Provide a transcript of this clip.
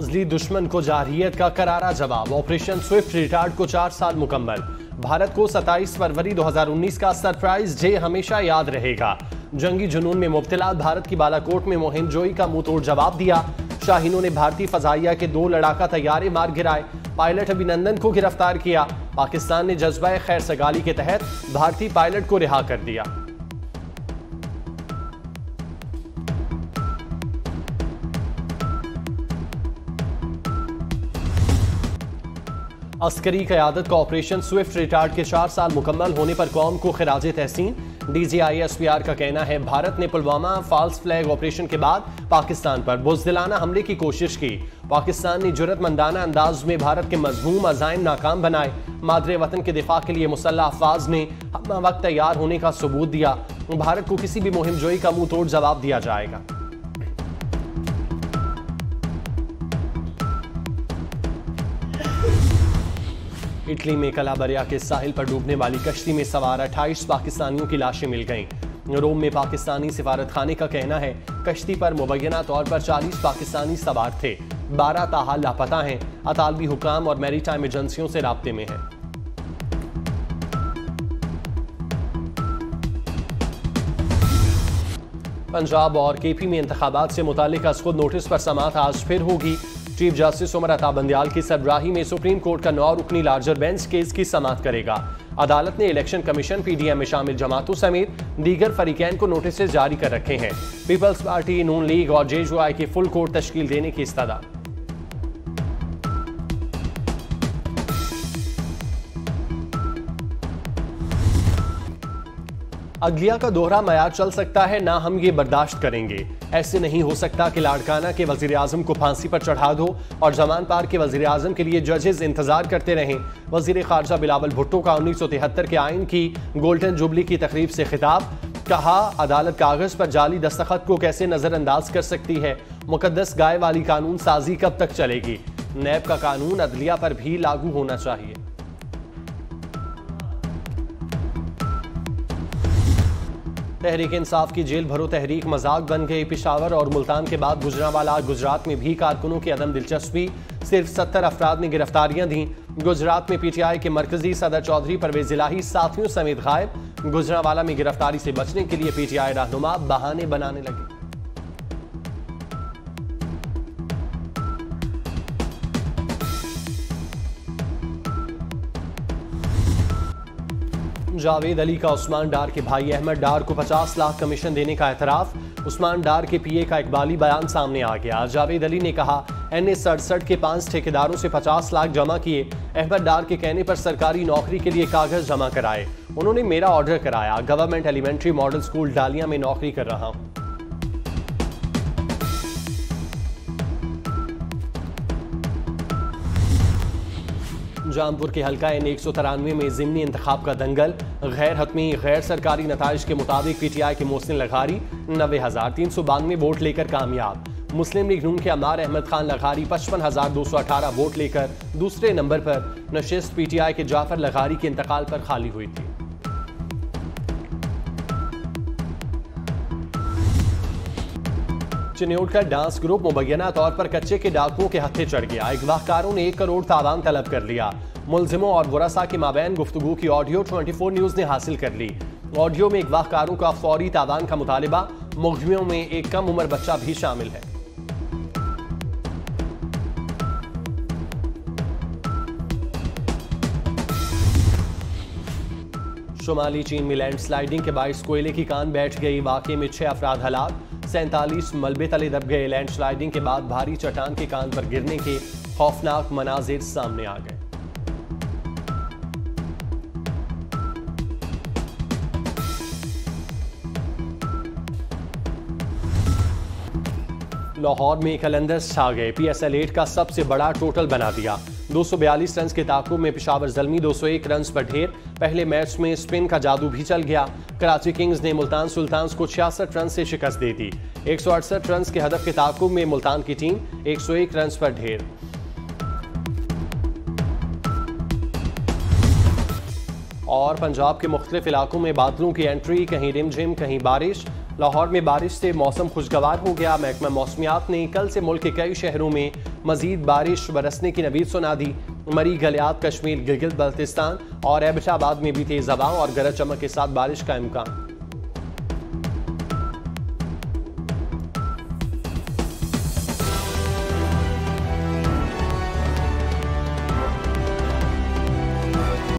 अज़ली दुश्मन को जारहियत का करारा जवाब। ऑपरेशन स्विफ्ट रिटार्ड को 4 साल मुकम्मल। भारत को 27 फरवरी 2019 का सरप्राइज डे हमेशा याद रहेगा। जंगी जुनून में मुब्तला भारत की बालाकोट में मुहिम जोई का मुंह तोड़ जवाब दिया। शाहीनों ने भारतीय फजाइया के 2 लड़ाका तैयारे मार गिराए। पायलट अभिनंदन को गिरफ्तार किया। पाकिस्तान ने जज्बा खैर सगाली के तहत भारतीय पायलट को रिहा कर दिया। अस्करी क़यादत का ऑपरेशन स्विफ्ट रिटार्ड के 4 साल मुकम्मल होने पर कौम को खिराजे तहसीन। DGISPR का कहना है भारत ने पुलवामा फॉल्स फ्लैग ऑपरेशन के बाद पाकिस्तान पर बुज़दिलाना हमले की कोशिश की। पाकिस्तान ने जुर्रतमंदाना अंदाज में भारत के मज़मूम अज़ाइम नाकाम बनाए। मादरे वतन के दिफा के लिए मुसल्लह अफवाज ने हम वक्त तैयार होने का सबूत दिया। भारत को किसी भी मुहिम जोई का मुंह तोड़ जवाब दिया जाएगा। इटली में कलाबरिया के साहिल पर डूबने वाली कश्ती में सवार 28 पाकिस्तानियों की लाशें मिल गईं। रोम में पाकिस्तानी सिफारत खाने का कहना है कश्ती पर मुबैना तौर पर 40 पाकिस्तानी सवार थे। 12 ताहाल लापता हैं। अतालवी हुकाम और मैरीटाइम एजेंसियों से राब्ते में हैं। पंजाब और KP में इंतखाबात से मुतालिक अज़-खुद नोटिस पर समाअत आज फिर होगी। चीफ जस्टिस उमर अता बंदियाल की सरबराही में सुप्रीम कोर्ट का 9 रुकनी लार्जर बेंच केस की समाअत करेगा। अदालत ने इलेक्शन कमीशन, PDM में शामिल जमातों समेत दीगर फरीकैन को नोटिस जारी कर रखे हैं। पीपल्स पार्टी, नून लीग और JUI की फुल कोर्ट तश्कील देने की इस्तदा। अदलिया का दोहरा मयार चल सकता है, ना हम ये बर्दाश्त करेंगे। ऐसे नहीं हो सकता कि लाड़काना के वजीर आजम को फांसी पर चढ़ा दो और जमान पार के वजीर आजम के लिए जजेस इंतजार करते रहें। वजीर खारजा बिलावल भुट्टो का 1973 के आइन की गोल्डन जुबली की तकरीब से खिताब। कहा, अदालत कागज पर जाली दस्तखत को कैसे नजरअंदाज कर सकती है। मुकद्दस गाय वाली कानून साजी कब तक चलेगी। नैब का कानून अदलिया पर भी लागू होना चाहिए। तहरीक इंसाफ की जेल भरो तहरीक मजाक बन गई। पेशावर और मुल्तान के बाद गुजरांवाला, गुजरात में भी कारकुनों की अदम दिलचस्पी। सिर्फ 70 अफराद ने गिरफ्तारियां दी। गुजरात में PTI के मरकजी सदर चौधरी परवेज इलाही साथियों समेत गायब। गुजरांवाला में गिरफ्तारी से बचने के लिए PTI रहनुमा बहाने बनाने लगे। जावेद अली का उस्मान डार के भाई अहमद डार को 50 लाख कमीशन देने का एतराफ। उस्मान डार के PA का इकबाली बयान सामने आ गया। जावेद अली ने कहा, NA-67 के 5 ठेकेदारों से 50 लाख जमा किए। अहमद डार के कहने पर सरकारी नौकरी के लिए कागज जमा कराए। उन्होंने मेरा ऑर्डर कराया। गवर्नमेंट एलिमेंट्री मॉडल स्कूल डालिया में नौकरी कर रहा हूँ। जामपुर के हल्का N193 में ज़िमनी इंतखाब का दंगल। गैर हतमी गैर सरकारी नताइज के मुताबिक PTI के मोहसिन लघारी 90,392 वोट लेकर कामयाब। मुस्लिम लीग नून के अमार अहमद खान लघारी 55,218 वोट लेकर दूसरे नंबर पर। नशिस्त PTI के जाफर लघारी के इंतकाल पर खाली हुई थी। चिन्योट का डांस ग्रुप मुबैना तौर पर कच्चे के डाकुओं के हत्थे चढ़ गया। अगवाकारों ने 1 करोड़ तावान तलब कर लिया। मुलजिमों और वरसा के माबैन गुफ्तगू की ऑडियो 24 न्यूज ने हासिल कर ली। ऑडियो में अगवाकारों का फौरी तावान का मुतालिबा। मुलजिमों में एक कम उम्र बच्चा भी शामिल है। शुमाली चीन में लैंडस्लाइडिंग के बाइस कोयले की कान बैठ गई। वाकये में 6 अफराद हलाक। 47 मलबे तले दब गए। लैंडस्लाइडिंग के बाद भारी चट्टान के कान पर गिरने के खौफनाक मनाजिर सामने आ गए। लाहौर में कलंदर्स छा गए। PSL 8 का सबसे बड़ा टोटल बना दिया। 242 रन के ताकुब में पेशावर ज़ल्मी 201 रन पर ढेर। पहले मैच में स्पिन का जादू भी चल गया। कराची किंग्स ने मुल्तान सुल्तान्स को 66 रन से शिकस्त दे दी। 168 रन के हदफ के ताकुब में मुल्तान की टीम 101 रन पर ढेर। और पंजाब के मुख्तलिफ इलाकों में बादलों की एंट्री, कहीं रिमझिम कहीं बारिश। लाहौर में बारिश से मौसम खुशगवार हो गया। महकमा मौसमियात ने कल से मुल्क के कई शहरों में मजीद बारिश बरसने की नवीद सुना दी। मरी, गलियात, कश्मीर, गिलगित बल्तिस्तान और एबटाबाद में भी तेज हवाओं और गरज चमक के साथ बारिश का इम्कान।